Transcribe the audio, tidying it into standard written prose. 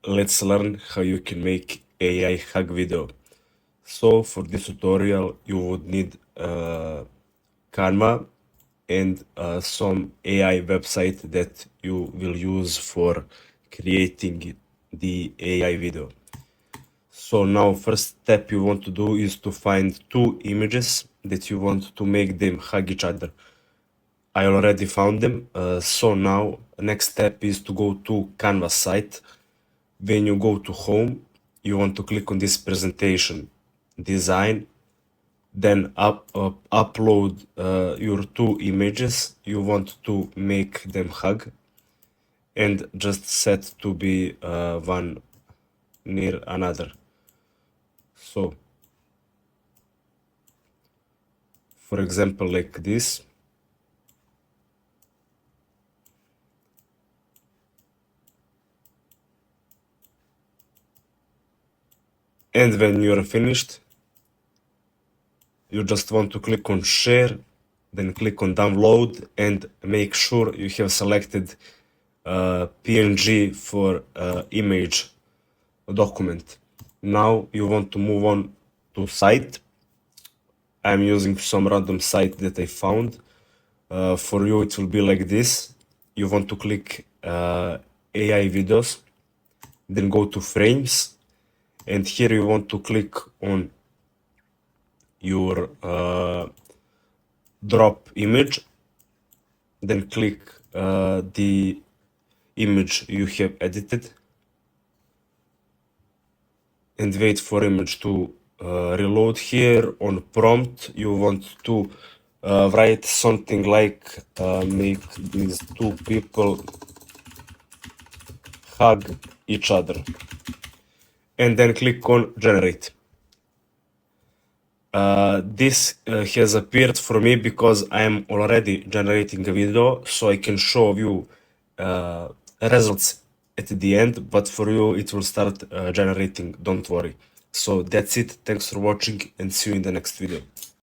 let's learn how you can make AI hug video. So for this tutorial, you would need Canva and some AI website that you will use for creating the AI video. So now first step you want to do is to find two images that you want to make them hug each other. I already found them. So now next step is to go to Canva site. When you go to home, you want to click on this presentation design, then upload your two images you want to make them hug, and just set to be one near another. So for example, like this. And when you're finished, you just want to click on share, then click on download, and make sure you have selected PNG for image document. Now you want to move on to site. I'm using some random site that I found. For you, it will be like this. You want to click AI videos, then go to frames, and here you want to click on your drop image, then click the image you have edited, and wait for image to reload. Here on prompt you want to write something like make these two people hug each other, and then click on generate. This has appeared for me because I am already generating a video, so I can show you results at the end, but for you it will start generating, don't worry. So that's it, thanks for watching and see you in the next video.